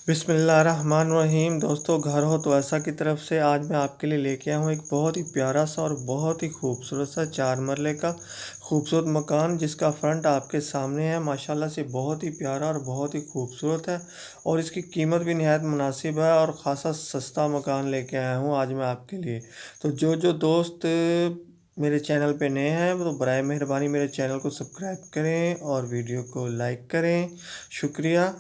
बिस्मिल्लाहिर्रहमानिर्रहीम। दोस्तों, घर हो तो ऐसा की तरफ से आज मैं आपके लिए लेके आया हूँ एक बहुत ही प्यारा सा और बहुत ही खूबसूरत सा 4 मरले का खूबसूरत मकान, जिसका फ्रंट आपके सामने है। माशाल्लाह से बहुत ही प्यारा और बहुत ही खूबसूरत है और इसकी कीमत भी निहायत मुनासिब है और ख़ासा सस्ता मकान लेके आया हूँ आज मैं आपके लिए। तो जो दोस्त मेरे चैनल पे नए हैं तो बराए मेहरबानी मेरे चैनल को सब्सक्राइब करें और वीडियो को लाइक करें। शुक्रिया।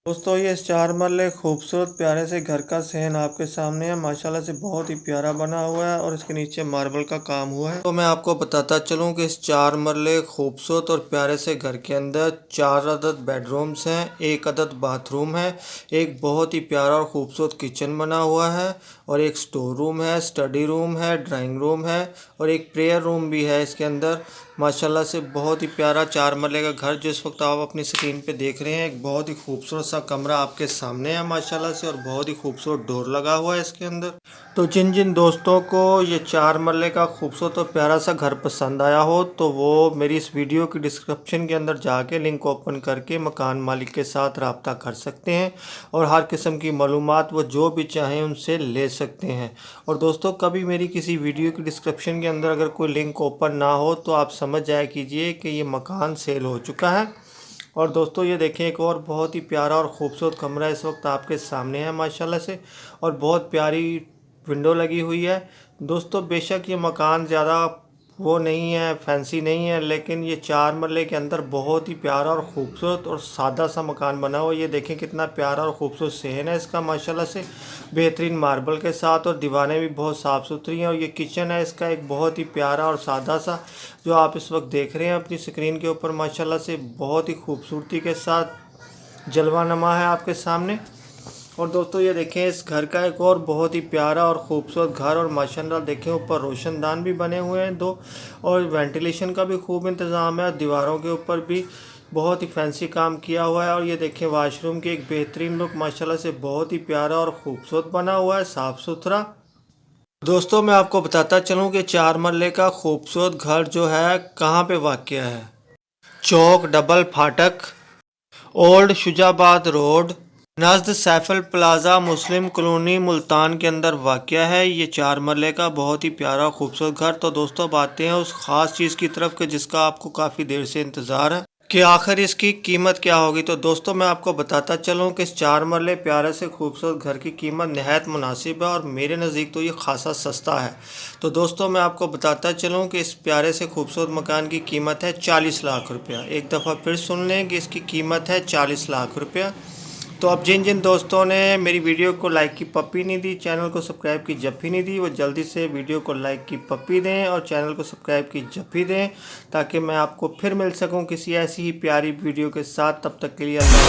दोस्तों, ये 4 मरले खूबसूरत प्यारे से घर का सहन आपके सामने है। माशाल्लाह से बहुत ही प्यारा बना हुआ है और इसके नीचे मार्बल का काम हुआ है। तो मैं आपको बताता चलूँ कि इस 4 मरले खूबसूरत और प्यारे से घर के अंदर 4 अदद बेडरूम्स हैं, 1 अदद बाथरूम है, एक बहुत ही प्यारा और खूबसूरत किचन बना हुआ है और एक स्टोर रूम है, स्टडी रूम है, ड्राइंग रूम है और एक प्रेयर रूम भी है इसके अंदर। माशाल्लाह से बहुत ही प्यारा 4 मरले का घर जो इस वक्त आप अपनी स्क्रीन पे देख रहे हैं, एक बहुत ही खूबसूरत सा कमरा आपके सामने है माशाल्लाह से, और बहुत ही खूबसूरत डोर लगा हुआ है इसके अंदर। तो जिन जिन दोस्तों को ये 4 मरले का खूबसूरत और प्यारा सा घर पसंद आया हो तो वो मेरी इस वीडियो की डिस्क्रिप्शन के अंदर जाके लिंक ओपन करके मकान मालिक के साथ रब्ता कर सकते हैं और हर किस्म की मालूमात वो जो भी चाहें उनसे ले सकते हैं। और दोस्तों, कभी मेरी किसी वीडियो की डिस्क्रिप्शन के अंदर अगर कोई लिंक ओपन ना हो तो आप समझ जाया कीजिए कि ये मकान सेल हो चुका है। और दोस्तों, ये देखें एक और बहुत ही प्यारा और ख़ूबसूरत कमरा इस वक्त आपके सामने है माशाल्लाह से, और बहुत प्यारी विंडो लगी हुई है। दोस्तों, बेशक ये मकान ज़्यादा वो नहीं है, फैंसी नहीं है, लेकिन ये 4 मरले के अंदर बहुत ही प्यारा और ख़ूबसूरत और सादा सा मकान बना हुआ है। ये देखें कितना प्यारा और ख़ूबसूरत सहन है इसका माशाल्लाह से, बेहतरीन मार्बल के साथ, और दीवारें भी बहुत साफ़ सुथरी हैं। और ये किचन है इसका एक बहुत ही प्यारा और सादा सा, जो आप इस वक्त देख रहे हैं अपनी स्क्रीन के ऊपर। माशाल्लाह से बहुत ही खूबसूरती के साथ जलवा नमा है आपके सामने। और दोस्तों, ये देखें इस घर का एक और बहुत ही प्यारा और ख़ूबसूरत घर, और माशाल्लाह देखें ऊपर रोशनदान भी बने हुए हैं 2, और वेंटिलेशन का भी खूब इंतज़ाम है। दीवारों के ऊपर भी बहुत ही फैंसी काम किया हुआ है। और ये देखें वाशरूम की एक बेहतरीन लुक माशाल्लाह से बहुत ही प्यारा और ख़ूबसूरत बना हुआ है, साफ़ सुथरा। दोस्तों, मैं आपको बताता चलूँ कि 4 मरले का खूबसूरत घर जो है कहाँ पे वाक़या है। चौक डबल फाटक, ओल्ड शुजाबाद रोड, नज़द सैफल प्लाज़ा, मुस्लिम कॉलोनी, मुल्तान के अंदर वाक़या है ये 4 मरले का बहुत ही प्यारा खूबसूरत घर। तो दोस्तों, अब आते हैं उस ख़ास चीज़ की तरफ कि जिसका आपको काफ़ी देर से इंतज़ार है कि आखिर इसकी कीमत क्या होगी। तो दोस्तों, मैं आपको बताता चलूँ कि इस 4 मरले प्यारे से खूबसूरत घर की कीमत नहायत मुनासिब है और मेरे नज़दीक तो ये खासा सस्ता है। तो दोस्तों, मैं आपको बताता चलूँ कि इस प्यारे से खूबसूरत मकान की कीमत है 40 लाख रुपया। एक दफ़ा फिर सुन लें कि इसकी कीमत है 40 लाख रुपया। तो अब जिन जिन दोस्तों ने मेरी वीडियो को लाइक की पप्पी नहीं दी, चैनल को सब्सक्राइब की जप्पी नहीं दी, वो जल्दी से वीडियो को लाइक की पप्पी दें और चैनल को सब्सक्राइब की जप्पी दें, ताकि मैं आपको फिर मिल सकूं किसी ऐसी ही प्यारी वीडियो के साथ। तब तक के लिए अल्लाह।